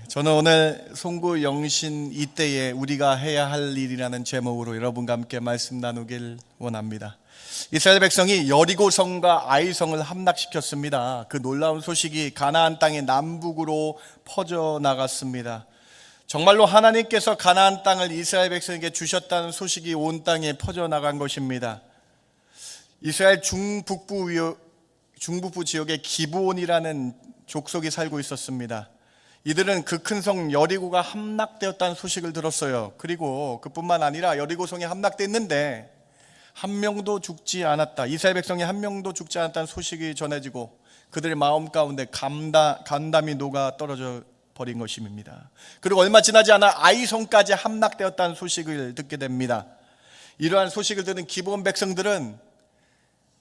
저는 오늘 송구 영신 이때에 우리가 해야 할 일이라는 제목으로 여러분과 함께 말씀 나누길 원합니다. 이스라엘 백성이 여리고성과 아이성을 함락시켰습니다. 그 놀라운 소식이 가나안 땅의 남북으로 퍼져나갔습니다. 정말로 하나님께서 가나안 땅을 이스라엘 백성에게 주셨다는 소식이 온 땅에 퍼져나간 것입니다. 이스라엘 중북부 지역에 기브온이라는 족속이 살고 있었습니다. 이들은 그 큰 성 여리고가 함락되었다는 소식을 들었어요. 그리고 그뿐만 아니라 여리고성이 함락됐는데 한 명도 죽지 않았다, 이스라엘 백성이 한 명도 죽지 않았다는 소식이 전해지고 그들의 마음 가운데 간담이 녹아 떨어져 버린 것입니다. 그리고 얼마 지나지 않아 아이성까지 함락되었다는 소식을 듣게 됩니다. 이러한 소식을 들은 기브온 백성들은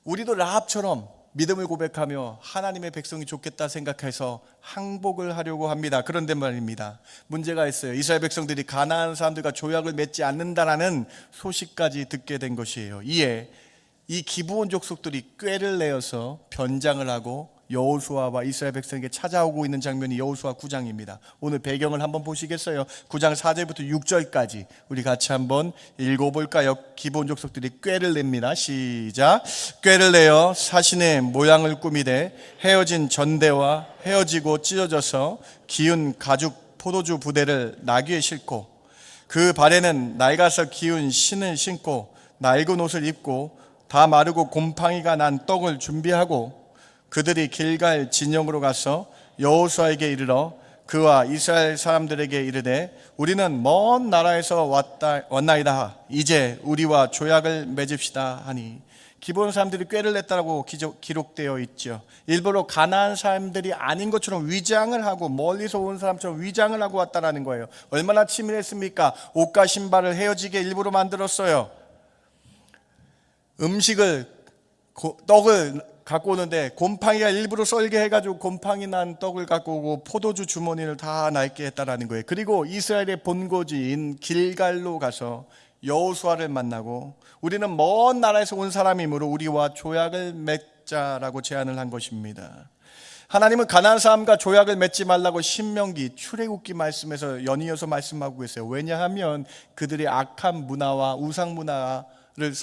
우리도 라합처럼 믿음을 고백하며 하나님의 백성이 좋겠다 생각해서 항복을 하려고 합니다. 그런데 말입니다, 문제가 있어요. 이스라엘 백성들이 가나안 사람들과 조약을 맺지 않는다라는 소식까지 듣게 된 것이에요. 이에 이 기브온 족속들이 꾀를 내어서 변장을 하고 여호수아와 이스라엘 백성에게 찾아오고 있는 장면이 여호수아 9장입니다. 오늘 배경을 한번 보시겠어요? 9장 4절부터 6절까지 우리 같이 한번 읽어볼까요? 기브온 족속들이 꾀를 냅니다. 시작. 꾀를 내어 사신의 모양을 꾸미되 헤어진 전대와 헤어지고 찢어져서 기운 가죽 포도주 부대를 나귀에 싣고 그 발에는 낡아서 기운 신을 신고 낡은 옷을 입고 다 마르고 곰팡이가 난 떡을 준비하고 그들이 길갈 진영으로 가서 여호수아에게 이르러 그와 이스라엘 사람들에게 이르되 우리는 먼 나라에서 왔나이다. 이제 우리와 조약을 맺읍시다 하니, 기브온 사람들이 꾀를 냈다고 기록되어 있죠. 일부러 가나안 사람들이 아닌 것처럼 위장을 하고 멀리서 온 사람처럼 위장을 하고 왔다라는 거예요. 얼마나 치밀했습니까? 옷과 신발을 헤어지게 일부러 만들었어요. 떡을 갖고 오는데 곰팡이가 일부러 썰게 해가지고 곰팡이 난 떡을 갖고 오고 포도주 주머니를 다 낡게 했다라는 거예요. 그리고 이스라엘의 본거지인 길갈로 가서 여호수아를 만나고 우리는 먼 나라에서 온 사람이므로 우리와 조약을 맺자라고 제안을 한 것입니다. 하나님은 가나안 사람과 조약을 맺지 말라고 신명기 출애굽기 말씀에서 연이어서 말씀하고 계세요. 왜냐하면 그들의 악한 문화와 우상 문화를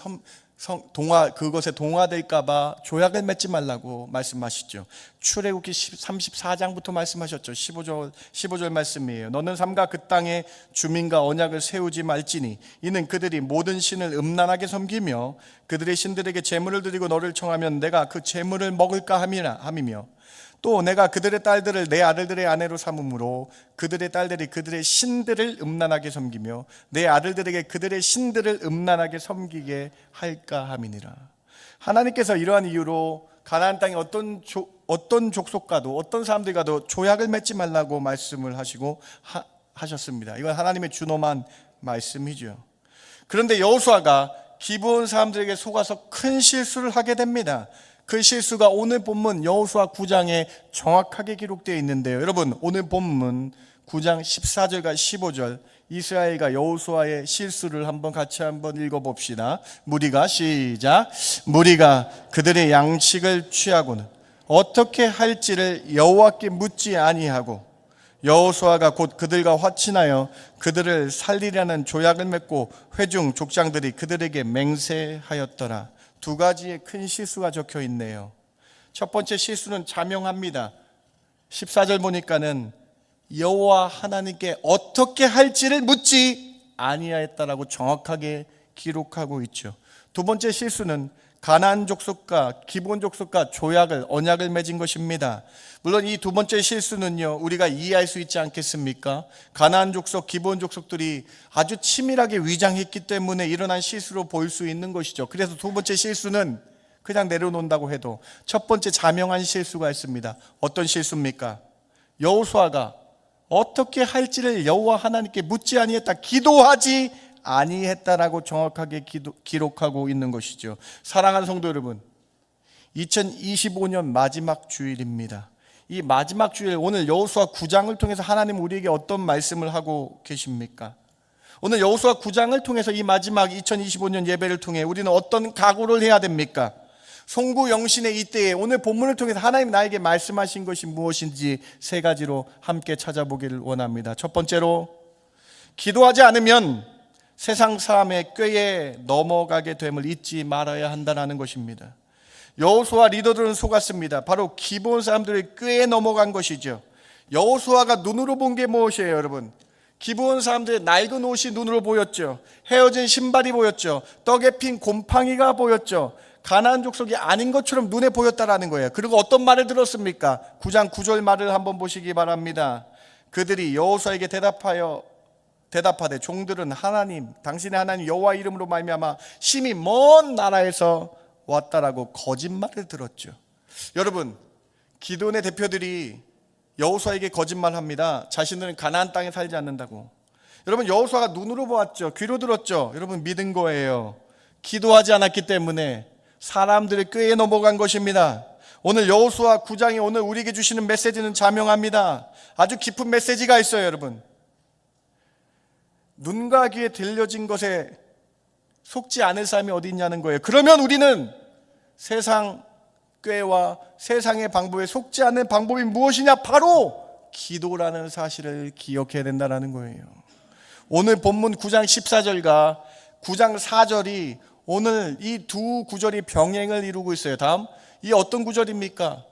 그것에 동화될까봐 조약을 맺지 말라고 말씀하시죠. 출애굽기 34장부터 말씀하셨죠. 15절 말씀이에요. 너는 삼가 그 땅에 주민과 언약을 세우지 말지니 이는 그들이 모든 신을 음란하게 섬기며 그들의 신들에게 제물을 드리고 너를 청하면 내가 그 제물을 먹을까 함이며 또 내가 그들의 딸들을 내 아들들의 아내로 삼음으로 그들의 딸들이 그들의 신들을 음란하게 섬기며 내 아들들에게 그들의 신들을 음란하게 섬기게 할까 함이니라. 하나님께서 이러한 이유로 가나안 땅에 어떤 족속과도 어떤 사람들과도 조약을 맺지 말라고 말씀을 하셨습니다. 이건 하나님의 준엄한 말씀이죠. 그런데 여호수아가 기브온 사람들에게 속아서 큰 실수를 하게 됩니다. 그 실수가 오늘 본문 여호수아 9장에 정확하게 기록되어 있는데요. 여러분, 오늘 본문 9장 14절과 15절 이스라엘과 여호수아의 실수를 같이 한번 읽어봅시다. 무리가 시작. 무리가 그들의 양식을 취하고는 어떻게 할지를 여호와께 묻지 아니하고 여호수아가 곧 그들과 화친하여 그들을 살리려는 조약을 맺고 회중 족장들이 그들에게 맹세하였더라. 두 가지의 큰 실수가 적혀 있네요. 첫 번째 실수는 자명합니다. 14절 보니까는 여호와 하나님께 어떻게 할지를 묻지 아니하였다라고 정확하게 기록하고 있죠. 두 번째 실수는 가나안 족속과 기브온 족속과 언약을 맺은 것입니다. 물론 이 두 번째 실수는요, 우리가 이해할 수 있지 않겠습니까? 가나안 족속, 기브온 족속들이 아주 치밀하게 위장했기 때문에 일어난 실수로 볼 수 있는 것이죠. 그래서 두 번째 실수는 그냥 내려놓는다고 해도 첫 번째 자명한 실수가 있습니다. 어떤 실수입니까? 여호수아가 어떻게 할지를 여호와 하나님께 묻지 아니했다, 기도하지 아니했다라고 정확하게 기록하고 있는 것이죠. 사랑하는 성도 여러분, 2025년 마지막 주일입니다. 이 마지막 주일, 오늘 여호수아 9장을 통해서 하나님 우리에게 어떤 말씀을 하고 계십니까? 오늘 여호수아 9장을 통해서 이 마지막 2025년 예배를 통해 우리는 어떤 각오를 해야 됩니까? 송구 영신의 이때에 오늘 본문을 통해서 하나님 나에게 말씀하신 것이 무엇인지 세 가지로 함께 찾아보기를 원합니다. 첫 번째로, 기도하지 않으면 세상 사람의 꾀에 넘어가게 됨을 잊지 말아야 한다는 것입니다. 여호수아 리더들은 속았습니다. 바로 기브온 사람들의 꾀에 넘어간 것이죠. 여호수아가 눈으로 본 게 무엇이에요, 여러분? 기브온 사람들의 낡은 옷이 눈으로 보였죠. 헤어진 신발이 보였죠. 떡에 핀 곰팡이가 보였죠. 가나안 족속이 아닌 것처럼 눈에 보였다라는 거예요. 그리고 어떤 말을 들었습니까? 9장 9절 말을 한번 보시기 바랍니다. 그들이 여호수아에게 대답하되 종들은 하나님, 당신의 하나님 여호와 이름으로 말미암아 심히 먼 나라에서 왔다라고 거짓말을 들었죠. 여러분, 기드온의 대표들이 여호수아에게 거짓말합니다. 자신들은 가나안 땅에 살지 않는다고. 여러분, 여호수아가 눈으로 보았죠. 귀로 들었죠. 여러분, 믿은 거예요. 기도하지 않았기 때문에 사람들의 꾀에 넘어간 것입니다. 오늘 여호수아 9장이 오늘 우리에게 주시는 메시지는 자명합니다. 아주 깊은 메시지가 있어요, 여러분. 눈과 귀에 들려진 것에 속지 않을 사람이 어디 있냐는 거예요. 그러면 우리는 세상 꾀와 세상의 방법에 속지 않는 방법이 무엇이냐? 바로 기도라는 사실을 기억해야 된다는 거예요. 오늘 본문 9장 14절과 9장 4절이 오늘 이 두 구절이 병행을 이루고 있어요. 다음, 이 어떤 구절입니까?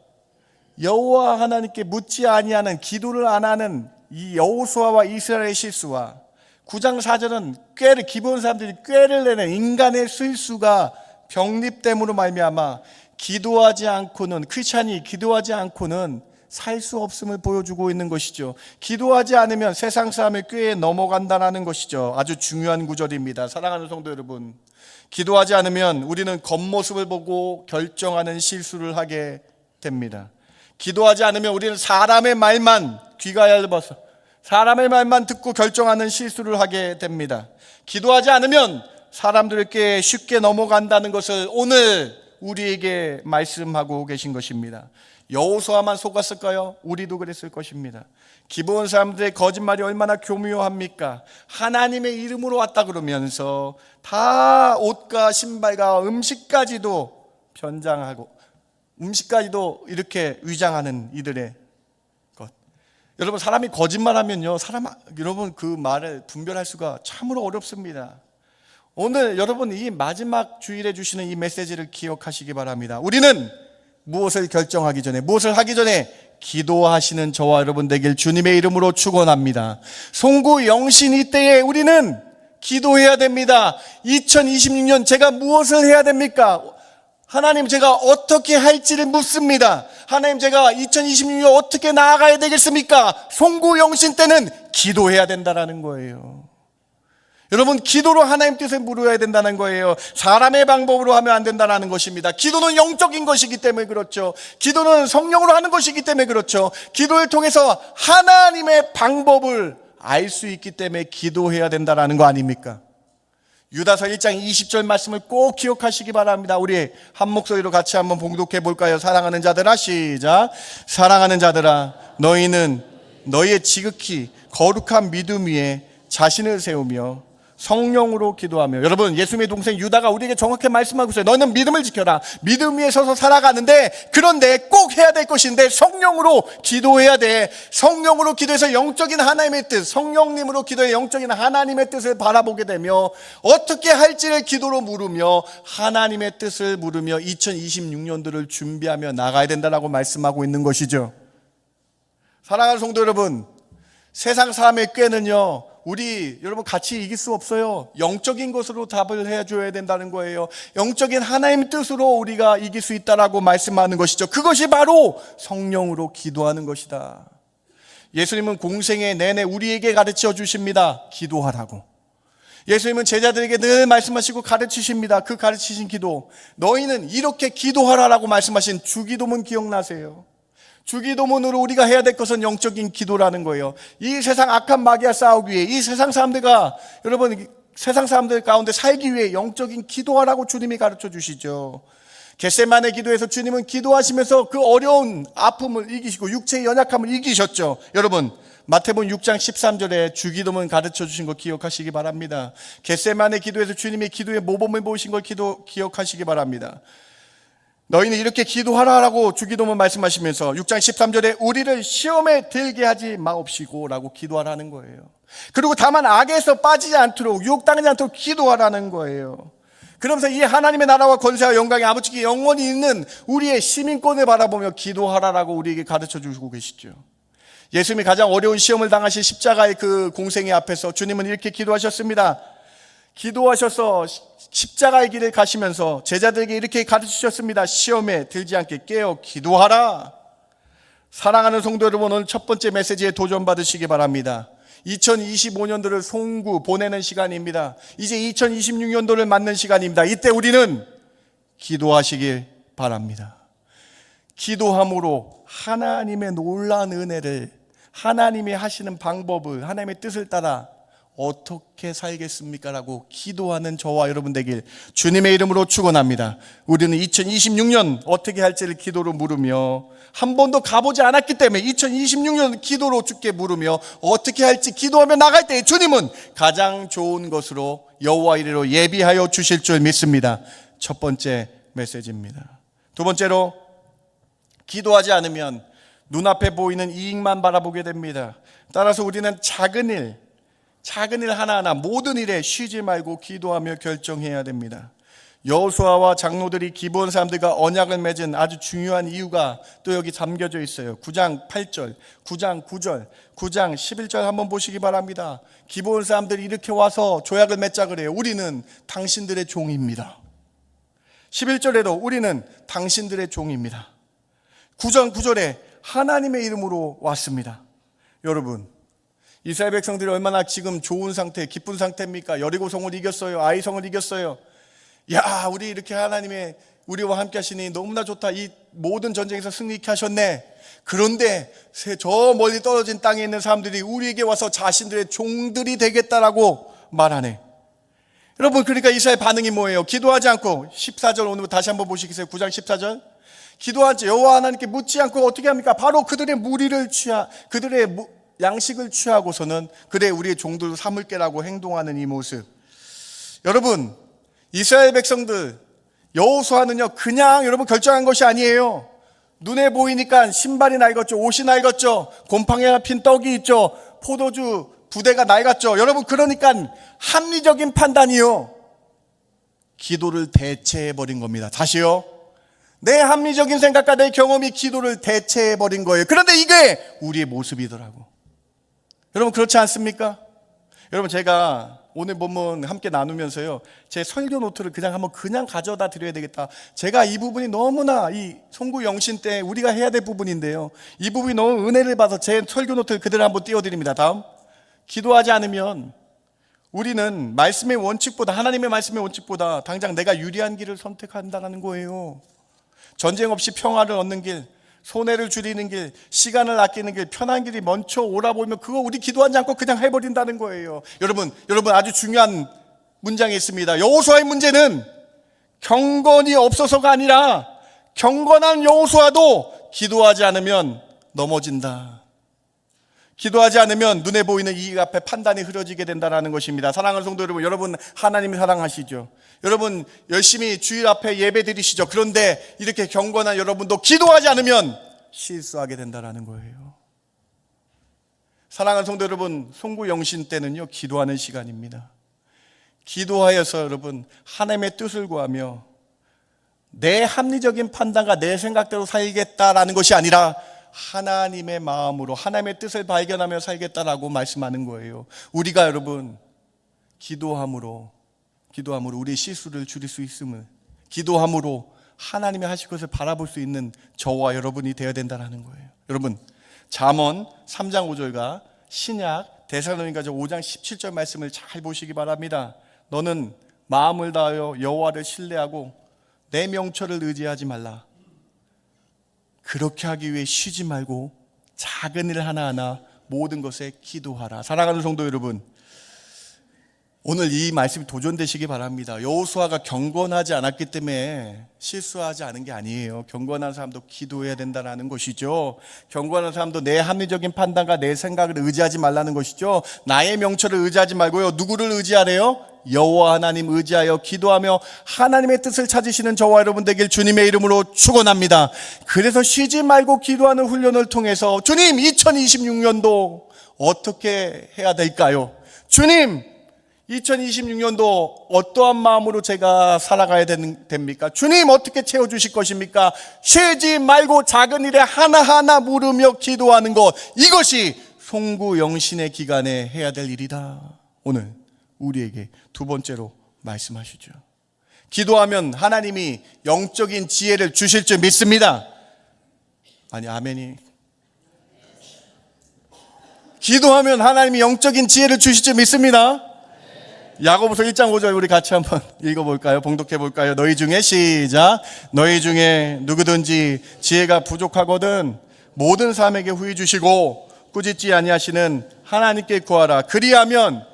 여호와 하나님께 묻지 아니하는, 기도를 안 하는 이 여호수아와 이스라엘의 실수와 9장 4절은 꾀를, 기브온 사람들이 꾀를 내는 인간의 실수가 병립됨으로 말미암아 기도하지 않고는, 크리스찬이 기도하지 않고는 살 수 없음을 보여주고 있는 것이죠. 기도하지 않으면 세상 사람의 꾀에 넘어간다는 것이죠. 아주 중요한 구절입니다. 사랑하는 성도 여러분, 기도하지 않으면 우리는 겉모습을 보고 결정하는 실수를 하게 됩니다. 기도하지 않으면 우리는 사람의 말만, 귀가 얇아서 사람의 말만 듣고 결정하는 실수를 하게 됩니다. 기도하지 않으면 사람들께 쉽게 넘어간다는 것을 오늘 우리에게 말씀하고 계신 것입니다. 여호수아만 속았을까요? 우리도 그랬을 것입니다. 기브온 사람들의 거짓말이 얼마나 교묘합니까? 하나님의 이름으로 왔다 그러면서 다 옷과 신발과 음식까지도 변장하고 음식까지도 이렇게 위장하는 이들의 것. 여러분, 사람이 거짓말하면요, 여러분 그 말을 분별할 수가 참으로 어렵습니다. 오늘 여러분 이 마지막 주일에 주시는 이 메시지를 기억하시기 바랍니다. 우리는 무엇을 결정하기 전에, 무엇을 하기 전에 기도하시는 저와 여러분 되길 주님의 이름으로 축원합니다. 송구 영신 이때에 우리는 기도해야 됩니다. 2026년 제가 무엇을 해야 됩니까? 하나님, 제가 어떻게 할지를 묻습니다. 하나님, 제가 2026년 어떻게 나아가야 되겠습니까? 송구 영신 때는 기도해야 된다는 거예요. 여러분, 기도로 하나님 뜻을 물어야 된다는 거예요. 사람의 방법으로 하면 안 된다는 것입니다. 기도는 영적인 것이기 때문에 그렇죠. 기도는 성령으로 하는 것이기 때문에 그렇죠. 기도를 통해서 하나님의 방법을 알 수 있기 때문에 기도해야 된다는 거 아닙니까? 유다서 1장 20절 말씀을 꼭 기억하시기 바랍니다. 우리 한 목소리로 같이 한번 봉독해 볼까요? 사랑하는 자들아, 시작. 사랑하는 자들아, 너희는 너희의 지극히 거룩한 믿음 위에 자신을 세우며 성령으로 기도하며. 여러분, 예수님의 동생 유다가 우리에게 정확히 말씀하고 있어요. 너는 믿음을 지켜라. 믿음 위에 서서 살아가는데, 그런데 꼭 해야 될 것인데 성령으로 기도해야 돼. 성령으로 기도해서 영적인 하나님의 뜻, 성령님으로 기도해 영적인 하나님의 뜻을 바라보게 되며 어떻게 할지를 기도로 물으며 하나님의 뜻을 물으며 2026년도를 준비하며 나가야 된다라고 말씀하고 있는 것이죠. 사랑하는 성도 여러분, 세상 사람의 꾀는요, 우리 여러분 같이 이길 수 없어요. 영적인 것으로 답을 해줘야 된다는 거예요. 영적인 하나님의 뜻으로 우리가 이길 수 있다라고 말씀하는 것이죠. 그것이 바로 성령으로 기도하는 것이다. 예수님은 공생애 내내 우리에게 가르쳐 주십니다. 기도하라고. 예수님은 제자들에게 늘 말씀하시고 가르치십니다. 그 가르치신 기도, 너희는 이렇게 기도하라라고 말씀하신 주기도문 기억나세요? 주기도문으로 우리가 해야 될 것은 영적인 기도라는 거예요. 이 세상 악한 마귀와 싸우기 위해, 이 세상 사람들과 여러분 세상 사람들 가운데 살기 위해 영적인 기도하라고 주님이 가르쳐 주시죠. 겟세마네 기도에서 주님은 기도하시면서 그 어려운 아픔을 이기시고 육체의 연약함을 이기셨죠. 여러분, 마태복음 6장 13절에 주기도문 가르쳐 주신 거 기억하시기 바랍니다. 겟세마네 기도에서 주님이 기도의 모범을 보이신 걸 기억하시기 바랍니다. 너희는 이렇게 기도하라라고 주기도문 말씀하시면서 6장 13절에 우리를 시험에 들게 하지 마옵시고 라고 기도하라는 거예요. 그리고 다만 악에서 빠지지 않도록 유혹당하지 않도록 기도하라는 거예요. 그러면서 이 하나님의 나라와 권세와 영광이 아버지께 영원히 있는 우리의 시민권을 바라보며 기도하라라고 우리에게 가르쳐 주시고 계시죠. 예수님이 가장 어려운 시험을 당하신 십자가의 그 공생애 앞에서 주님은 이렇게 기도하셨습니다. 기도하셔서 십자가의 길을 가시면서 제자들에게 이렇게 가르치셨습니다. 시험에 들지 않게 깨어 기도하라. 사랑하는 성도 여러분, 오늘 첫 번째 메시지에 도전받으시기 바랍니다. 2025년도를 송구 보내는 시간입니다. 이제 2026년도를 맞는 시간입니다. 이때 우리는 기도하시길 바랍니다. 기도함으로 하나님의 놀라운 은혜를, 하나님이 하시는 방법을, 하나님의 뜻을 따라 어떻게 살겠습니까? 라고 기도하는 저와 여러분 되길 주님의 이름으로 축원합니다. 우리는 2026년 어떻게 할지를 기도로 물으며, 한 번도 가보지 않았기 때문에 2026년 기도로 주께 물으며 어떻게 할지 기도하며 나갈 때 주님은 가장 좋은 것으로 여호와 이르로 예비하여 주실 줄 믿습니다. 첫 번째 메시지입니다. 두 번째로, 기도하지 않으면 눈앞에 보이는 이익만 바라보게 됩니다. 따라서 우리는 작은 일 하나하나 모든 일에 쉬지 말고 기도하며 결정해야 됩니다. 여호수아와 장로들이 기브온 사람들과 언약을 맺은 아주 중요한 이유가 또 여기 담겨져 있어요. 9장 8절, 9장 9절, 9장 11절 한번 보시기 바랍니다. 기브온 사람들이 이렇게 와서 조약을 맺자 그래요. 우리는 당신들의 종입니다. 11절에도 우리는 당신들의 종입니다. 9장 9절에 하나님의 이름으로 왔습니다. 여러분, 이스라엘 백성들이 얼마나 지금 좋은 상태, 기쁜 상태입니까? 여리고성을 이겼어요. 아이성을 이겼어요. 야, 우리 이렇게 하나님의 우리와 함께 하시니 너무나 좋다. 이 모든 전쟁에서 승리케 하셨네. 그런데 저 멀리 떨어진 땅에 있는 사람들이 우리에게 와서 자신들의 종들이 되겠다라고 말하네. 여러분, 그러니까 이스라엘 반응이 뭐예요? 기도하지 않고, 14절 오늘 다시 한번 보시겠어요? 9장 14절. 기도하지 여호와 하나님께 묻지 않고 어떻게 합니까? 바로 그들의 그들의 양식을 취하고서는 그래 우리의 종들을 삼을게라고 행동하는 이 모습. 여러분, 이스라엘 백성들 여호수아는요 그냥 여러분 결정한 것이 아니에요. 눈에 보이니까 신발이 낡았죠, 옷이 낡았죠, 곰팡이가 핀 떡이 있죠, 포도주 부대가 낡았죠. 여러분, 그러니까 합리적인 판단이요 기도를 대체해버린 겁니다. 다시요, 내 합리적인 생각과 내 경험이 기도를 대체해버린 거예요. 그런데 이게 우리의 모습이더라고. 여러분, 그렇지 않습니까? 여러분, 제가 오늘 본문 함께 나누면서요 제 설교 노트를 그냥 가져다 드려야 되겠다. 제가 이 부분이 너무나 이 송구 영신 때 우리가 해야 될 부분인데요, 이 부분이 너무 은혜를 받아서 제 설교 노트를 그대로 한번 띄워드립니다. 다음, 기도하지 않으면 우리는 말씀의 원칙보다, 하나님의 말씀의 원칙보다 당장 내가 유리한 길을 선택한다는 거예요. 전쟁 없이 평화를 얻는 길, 손해를 줄이는 길, 시간을 아끼는 길, 편한 길이 먼저 오라보면 그거 우리 기도하지 않고 그냥 해버린다는 거예요. 여러분 아주 중요한 문장이 있습니다. 여호수아의 문제는 경건이 없어서가 아니라 경건한 여호수아도 기도하지 않으면 넘어진다. 기도하지 않으면 눈에 보이는 이익 앞에 판단이 흐려지게 된다는 것입니다. 사랑하는 성도 여러분 하나님이 사랑하시죠? 여러분 열심히 주일 앞에 예배 드리시죠? 그런데 이렇게 경건한 여러분도 기도하지 않으면 실수하게 된다는 거예요. 사랑하는 성도 여러분, 송구 영신 때는요 기도하는 시간입니다. 기도하여서 여러분 하나님의 뜻을 구하며 내 합리적인 판단과 내 생각대로 살겠다라는 것이 아니라 하나님의 마음으로 하나님의 뜻을 발견하며 살겠다라고 말씀하는 거예요. 우리가 여러분 기도함으로 우리의 실수를 줄일 수 있음을, 기도함으로 하나님이 하실 것을 바라볼 수 있는 저와 여러분이 되어야 된다는 거예요. 여러분, 잠언 3장 5절과 신약 데살로니가서 5장 17절 말씀을 잘 보시기 바랍니다. 너는 마음을 다하여 여호와를 신뢰하고 내 명철을 의지하지 말라. 그렇게 하기 위해 쉬지 말고 작은 일 하나하나 모든 것에 기도하라. 사랑하는 성도 여러분, 오늘 이 말씀이 도전되시기 바랍니다. 여호수아가 경건하지 않았기 때문에 실수하지 않은 게 아니에요. 경건한 사람도 기도해야 된다는 것이죠. 경건한 사람도 내 합리적인 판단과 내 생각을 의지하지 말라는 것이죠. 나의 명철을 의지하지 말고요. 누구를 의지하래요? 여호와 하나님 의지하여 기도하며 하나님의 뜻을 찾으시는 저와 여러분 되길 주님의 이름으로 축원합니다. 그래서 쉬지 말고 기도하는 훈련을 통해서 주님 2026년도 어떻게 해야 될까요? 주님 2026년도 어떠한 마음으로 제가 살아가야 됩니까? 주님 어떻게 채워주실 것입니까? 쉬지 말고 작은 일에 하나하나 물으며 기도하는 것, 이것이 송구영신의 기간에 해야 될 일이다. 오늘 우리에게 두 번째로 말씀하시죠. 기도하면 하나님이 영적인 지혜를 주실 줄 믿습니다. 아니, 아멘이. 기도하면 하나님이 영적인 지혜를 주실 줄 믿습니다. 야고보서 1장 5절 우리 같이 한번 읽어볼까요? 봉독해 볼까요? 너희 중에 시작. 너희 중에 누구든지 지혜가 부족하거든 모든 사람에게 후히 주시고 꾸짖지 아니하시는 하나님께 구하라. 그리하면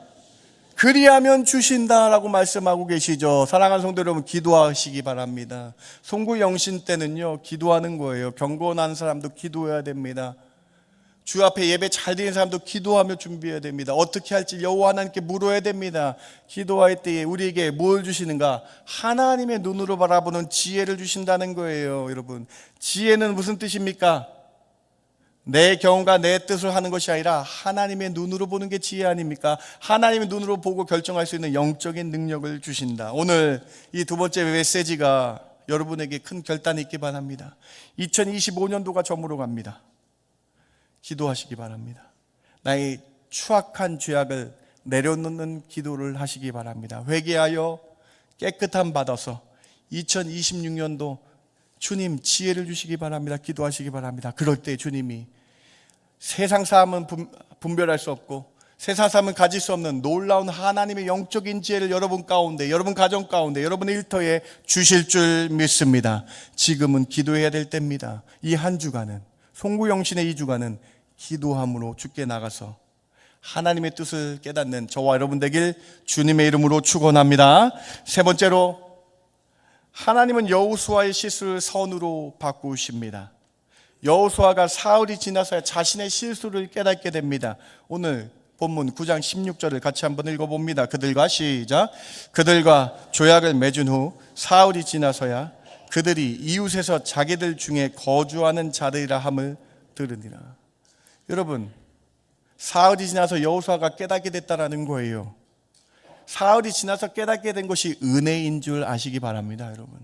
주신다라고 말씀하고 계시죠. 사랑하는 성도 여러분, 기도하시기 바랍니다. 송구영신 때는요, 기도하는 거예요. 경건한 사람도 기도해야 됩니다. 주 앞에 예배 잘 드리는 사람도 기도하며 준비해야 됩니다. 어떻게 할지 여호와 하나님께 물어야 됩니다. 기도할 때에 우리에게 뭘 주시는가? 하나님의 눈으로 바라보는 지혜를 주신다는 거예요. 여러분, 지혜는 무슨 뜻입니까? 내 경험과 내 뜻을 하는 것이 아니라 하나님의 눈으로 보는 게 지혜 아닙니까? 하나님의 눈으로 보고 결정할 수 있는 영적인 능력을 주신다. 오늘 이 두 번째 메시지가 여러분에게 큰 결단이 있기 바랍니다. 2025년도가 저물어 갑니다. 기도하시기 바랍니다. 나의 추악한 죄악을 내려놓는 기도를 하시기 바랍니다. 회개하여 깨끗함 받아서 2026년도 주님 지혜를 주시기 바랍니다. 기도하시기 바랍니다. 그럴 때 주님이 세상 사람은 분별할 수 없고 세상 사람은 가질 수 없는 놀라운 하나님의 영적인 지혜를 여러분 가운데, 여러분 가정 가운데, 여러분의 일터에 주실 줄 믿습니다. 지금은 기도해야 될 때입니다. 이 한 주간은, 송구영신의 이 주간은 기도함으로 주께 나가서 하나님의 뜻을 깨닫는 저와 여러분 되길 주님의 이름으로 축원합니다. 세 번째로, 하나님은 여호수아의 실수를 선으로 바꾸십니다. 여호수아가 사흘이 지나서야 자신의 실수를 깨닫게 됩니다. 오늘 본문 9장 16절을 같이 한번 읽어봅니다. 그들과 시작. 그들과 조약을 맺은 후 사흘이 지나서야 그들이 이웃에서 자기들 중에 거주하는 자들이라 함을 들으니라. 여러분, 사흘이 지나서 여호수아가 깨닫게 됐다라는 거예요. 사흘이 지나서 깨닫게 된 것이 은혜인 줄 아시기 바랍니다, 여러분.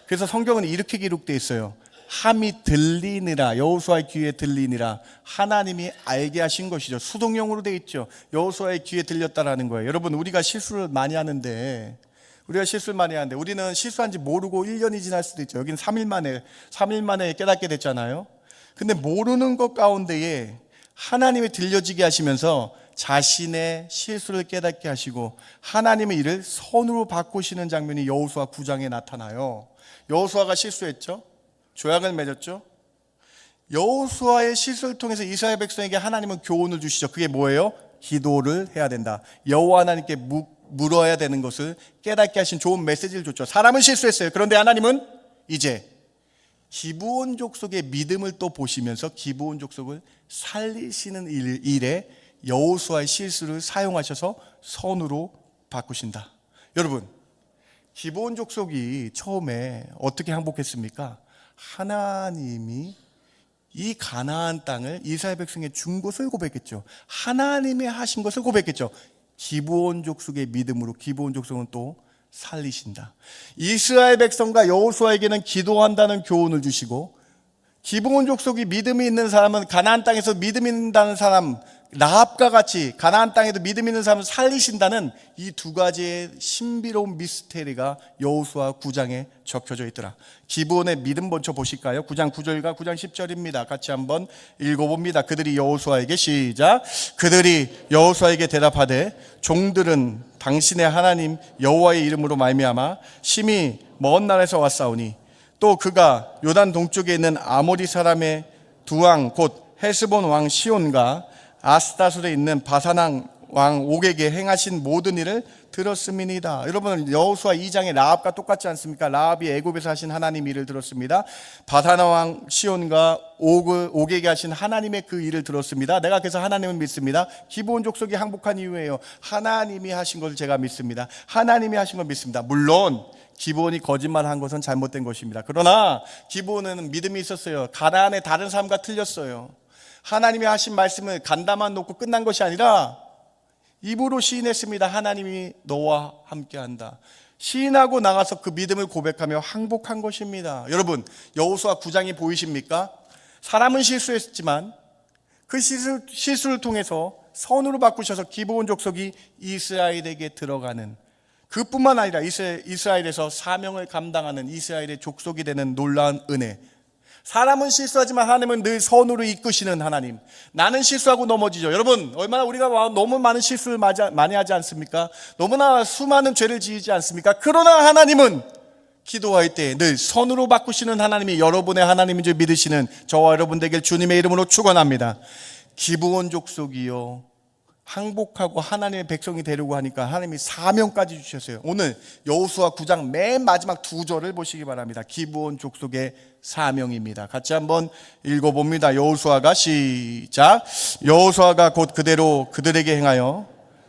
그래서 성경은 이렇게 기록되어 있어요. 함이 들리니라, 여호수아의 귀에 들리니라. 하나님이 알게 하신 것이죠. 수동형으로 되어 있죠. 여호수아의 귀에 들렸다라는 거예요. 여러분, 우리가 실수를 많이 하는데 우리는 실수한 지 모르고 1년이 지날 수도 있죠. 여기는 3일 만에 깨닫게 됐잖아요. 근데 모르는 것 가운데에 하나님이 들려지게 하시면서 자신의 실수를 깨닫게 하시고 하나님의 일을 선으로 바꾸시는 장면이 여호수아 9장에 나타나요. 여호수아가 실수했죠. 조약을 맺었죠. 여호수아의 실수를 통해서 이스라엘 백성에게 하나님은 교훈을 주시죠. 그게 뭐예요? 기도를 해야 된다. 여호와 하나님께 물어야 되는 것을 깨닫게 하신 좋은 메시지를 줬죠. 사람은 실수했어요. 그런데 하나님은 이제 기브온 족속의 믿음을 또 보시면서 기브온 족속을 살리시는 일에 여호수아의 실수를 사용하셔서 선으로 바꾸신다. 여러분, 기브온 족속이 처음에 어떻게 항복했습니까? 하나님이 이 가나안 땅을 이스라엘 백성에 준 것을 고백했죠. 하나님이 하신 것을 고백했죠. 기브온 족속의 믿음으로 기브온 족속은 또 살리신다. 이스라엘 백성과 여호수아에게는 기도한다는 교훈을 주시고, 기브온 족속이 믿음이 있는 사람은 가나안 땅에서 믿음 있는 사람, 라합과 같이 가나안 땅에도 믿음 있는 사람을 살리신다는 이 두 가지의 신비로운 미스테리가 여호수아 9장에 적혀져 있더라. 기브온의 믿음 먼저 보실까요? 9장 9절과 9장 10절입니다. 같이 한번 읽어봅니다. 그들이 여호수아에게 시작. 그들이 여호수아에게 대답하되 종들은 당신의 하나님 여호와의 이름으로 말미암아 심히 먼 나라에서 왔사오니 또 그가 요단 동쪽에 있는 아모리 사람의 두 왕 곧 헤스본 왕 시온과 아스다술에 있는 바산 왕 옥에게 행하신 모든 일을 들었음이니이다. 여러분, 여호수아 2장의 라합과 똑같지 않습니까? 라합이 애굽에서 하신 하나님 일을 들었습니다. 바사나 왕 시온과 옥에게 하신 하나님의 그 일을 들었습니다. 내가 그래서 하나님을 믿습니다. 기브온 족속이 항복한 이유예요. 하나님이 하신 것을 제가 믿습니다. 하나님이 하신 걸 믿습니다. 물론 기브온이 거짓말한 것은 잘못된 것입니다. 그러나 기브온은 믿음이 있었어요. 가나안의 다른 사람과 틀렸어요. 하나님이 하신 말씀을 간다만 놓고 끝난 것이 아니라 입으로 시인했습니다. 하나님이 너와 함께한다. 시인하고 나가서 그 믿음을 고백하며 항복한 것입니다. 여러분, 여호수아 9장이 보이십니까? 사람은 실수했지만 그 실수를 통해서 선으로 바꾸셔서 기브온 족속이 이스라엘에게 들어가는, 그뿐만 아니라 이스라엘에서 사명을 감당하는 이스라엘의 족속이 되는 놀라운 은혜. 사람은 실수하지만 하나님은 늘 선으로 이끄시는 하나님. 나는 실수하고 넘어지죠. 여러분, 얼마나 우리가 너무 많은 실수를 많이 하지 않습니까? 너무나 수많은 죄를 지으지 않습니까? 그러나 하나님은 기도할 때 늘 선으로 바꾸시는 하나님이 여러분의 하나님인 줄 믿으시는 저와 여러분 되길 주님의 이름으로 축원합니다. 기브온 족속이요, 항복하고 하나님의 백성이 되려고 하니까 하나님이 사명까지 주셨어요. 오늘 여호수아 9장 맨 마지막 두 절을 보시기 바랍니다. 기브온 족속의 사명입니다. 같이 한번 읽어봅니다. 여호수아가 시작. 여호수아가 곧 그대로 그들에게 행하여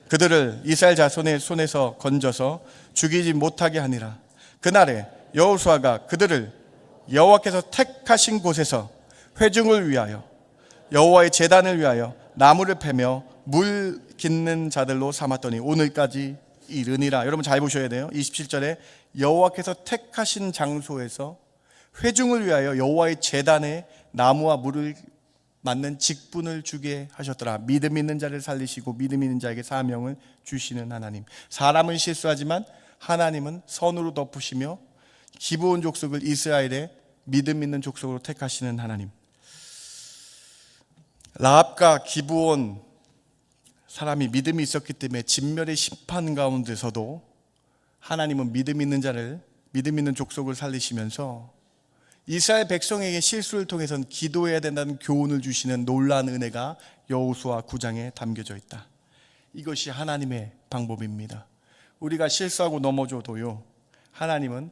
그들을 이스라엘 자손의 손에서 건져서 죽이지 못하게 하니라. 그날에 여호수아가 그들을 여호와께서 택하신 곳에서 회중을 위하여 여호와의 제단을 위하여 나무를 패며 물 깃는 자들로 삼았더니 오늘까지 이르니라. 여러분 잘 보셔야 돼요. 27절에 여호와께서 택하신 장소에서 회중을 위하여 여호와의 제단에 나무와 물을 맞는 직분을 주게 하셨더라. 믿음 있는 자를 살리시고 믿음 있는 자에게 사명을 주시는 하나님. 사람은 실수하지만 하나님은 선으로 덮으시며 기브온 족속을 이스라엘의 믿음 있는 족속으로 택하시는 하나님. 라합과 기브온 사람이 믿음이 있었기 때문에 진멸의 심판 가운데서도 하나님은 믿음 있는 자를, 믿음 있는 족속을 살리시면서 이스라엘 백성에게 실수를 통해서는 기도해야 된다는 교훈을 주시는 놀라운 은혜가 여호수아 9장에 담겨져 있다. 이것이 하나님의 방법입니다. 우리가 실수하고 넘어져도요, 하나님은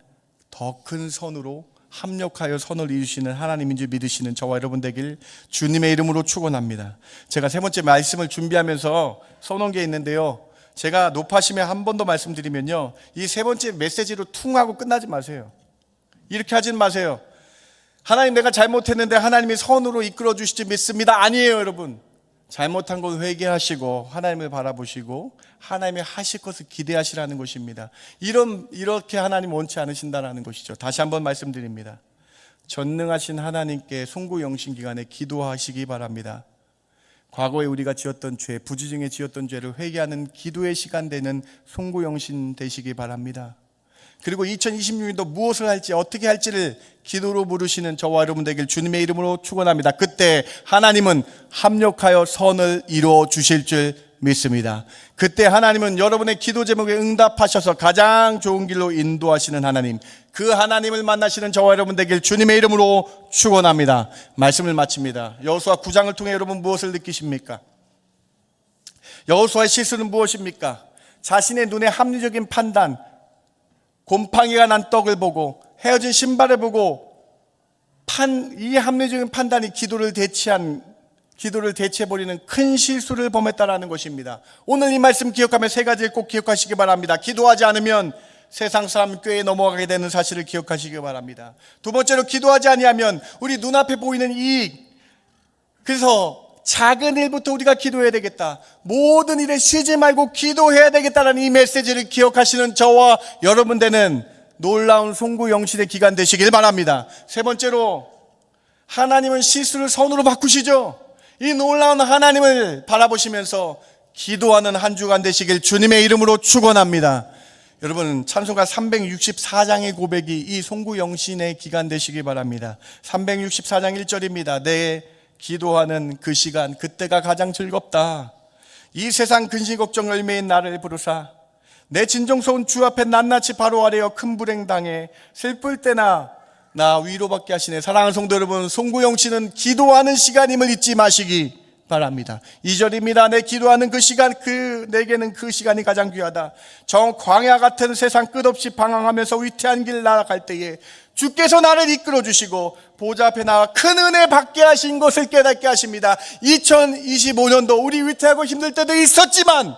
더 큰 선으로 합력하여 선을 이루시는 하나님인 줄 믿으시는 저와 여러분 되길 주님의 이름으로 축원합니다. 제가 세 번째 말씀을 준비하면서 써놓은 게 있는데요, 제가 높아심에 한 번 더 말씀드리면요, 이 세 번째 메시지로 퉁하고 끝나지 마세요. 이렇게 하진 마세요. 하나님, 내가 잘못했는데 하나님이 선으로 이끌어 주시지 믿습니다. 아니에요, 여러분. 잘못한 건 회개하시고 하나님을 바라보시고 하나님이 하실 것을 기대하시라는 것입니다. 이렇게 하나님 원치 않으신다는 것이죠. 다시 한번 말씀드립니다. 전능하신 하나님께 송구영신 기간에 기도하시기 바랍니다. 과거에 우리가 지었던 죄, 부지중에 지었던 죄를 회개하는 기도의 시간 되는 송구영신 되시기 바랍니다. 그리고 2026년도 무엇을 할지 어떻게 할지를 기도로 물으시는 저와 여러분 되길 주님의 이름으로 축원합니다. 그때 하나님은 합력하여 선을 이루어 주실 줄 믿습니다. 그때 하나님은 여러분의 기도 제목에 응답하셔서 가장 좋은 길로 인도하시는 하나님, 그 하나님을 만나시는 저와 여러분 되길 주님의 이름으로 축원합니다. 말씀을 마칩니다. 여호수아 9장을 통해 여러분 무엇을 느끼십니까? 여호수아의 실수는 무엇입니까? 자신의 눈에 합리적인 판단, 곰팡이가 난 떡을 보고 헤어진 신발을 보고 이 합리적인 판단이 기도를 대체해버리는 큰 실수를 범했다라는 것입니다. 오늘 이 말씀 기억하며 세 가지를 꼭 기억하시기 바랍니다. 기도하지 않으면 세상 사람 꾀에 넘어가게 되는 사실을 기억하시기 바랍니다. 두 번째로, 기도하지 아니하면 우리 눈앞에 보이는 이익, 그래서 작은 일부터 우리가 기도해야 되겠다, 모든 일에 쉬지 말고 기도해야 되겠다라는 이 메시지를 기억하시는 저와 여러분 되는 놀라운 송구영신의 기간 되시길 바랍니다. 세 번째로, 하나님은 실수를 선으로 바꾸시죠. 이 놀라운 하나님을 바라보시면서 기도하는 한 주간 되시길 주님의 이름으로 축원합니다. 여러분, 찬송가 364장의 고백이 이 송구영신의 기간 되시기 바랍니다. 364장 1절입니다. 내 기도하는 그 시간, 그때가 가장 즐겁다. 이 세상 근심 걱정 열매인 나를 부르사 내 진정서운 주 앞에 낱낱이 바로 아래여 큰 불행 당해 슬플 때나 나 위로받게 하시네. 사랑하는 성도 여러분, 송구영신은 기도하는 시간임을 잊지 마시기 바랍니다. 2절입니다. 내 기도하는 그 시간, 내게는 그 시간이 가장 귀하다. 정 광야 같은 세상 끝없이 방황하면서 위태한 길 나아갈 때에 주께서 나를 이끌어 주시고 보좌 앞에 나와 큰 은혜 받게 하신 것을 깨닫게 하십니다. 2025년도 우리 위태하고 힘들 때도 있었지만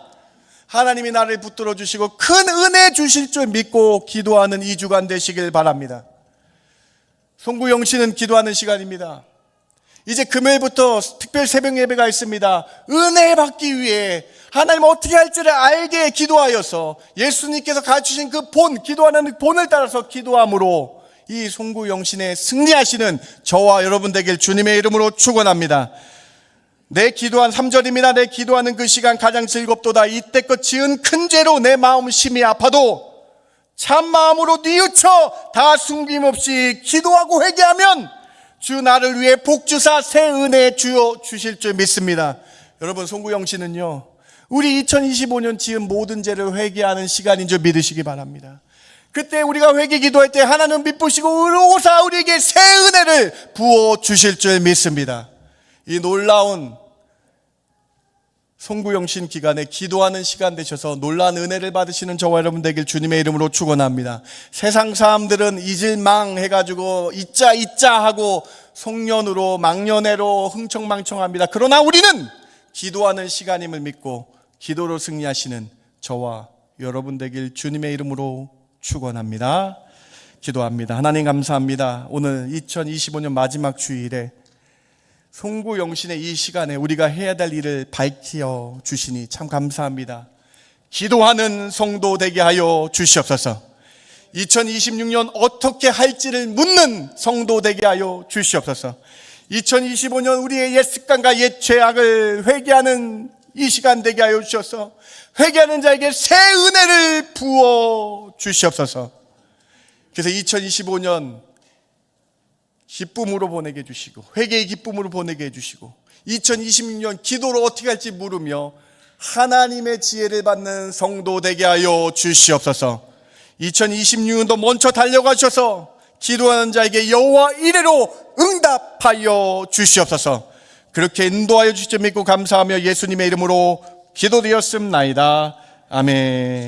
하나님이 나를 붙들어 주시고 큰 은혜 주실 줄 믿고 기도하는 2주간 되시길 바랍니다. 송구영 씨는 기도하는 시간입니다. 이제 금요일부터 특별 새벽 예배가 있습니다. 은혜 받기 위해 하나님 어떻게 할지를 알게 기도하여서 예수님께서 가르치신 그 기도하는 본을 따라서 기도함으로 이 송구영신에 승리하시는 저와 여러분 되길 주님의 이름으로 축원합니다. 내 기도한 3절입니다. 내 기도하는 그 시간 가장 즐겁도다. 이때껏 지은 큰 죄로 내 마음 심히 아파도 참 마음으로 뉘우쳐 다 숨김없이 기도하고 회개하면 주 나를 위해 복주사 새 은혜 주어 주실 줄 믿습니다. 여러분, 송구영 씨는요, 우리 2025년 지은 모든 죄를 회개하는 시간인 줄 믿으시기 바랍니다. 그때 우리가 회개 기도할 때 하나님 미쁘시고 의로사 우리에게 새 은혜를 부어 주실 줄 믿습니다. 이 놀라운 송구영신 기간에 기도하는 시간 되셔서 놀라운 은혜를 받으시는 저와 여러분 되길 주님의 이름으로 축원합니다. 세상 사람들은 잊을망 해가지고 잊자 하고 송년으로 망년회로 흥청망청합니다. 그러나 우리는 기도하는 시간임을 믿고 기도로 승리하시는 저와 여러분 되길 주님의 이름으로 축원합니다. 기도합니다. 하나님 감사합니다. 오늘 2025년 마지막 주일에 송구영신의 이 시간에 우리가 해야 될 일을 밝혀 주시니 참 감사합니다. 기도하는 성도 되게 하여 주시옵소서. 2026년 어떻게 할지를 묻는 성도 되게 하여 주시옵소서. 2025년 우리의 옛 습관과 옛 죄악을 회개하는 이 시간 되게 하여 주셔서 회개하는 자에게 새 은혜를 부어 주시옵소서. 그래서 2025년 기쁨으로 보내게 해주시고 회개의 기쁨으로 보내게 해주시고 2026년 기도로 어떻게 할지 물으며 하나님의 지혜를 받는 성도 되게 하여 주시옵소서. 2026년도 먼저 달려가셔서 기도하는 자에게 여호와 이레로 응답하여 주시옵소서. 그렇게 인도하여 주시며 믿고 감사하며 예수님의 이름으로 기도드렸습나이다. 아멘.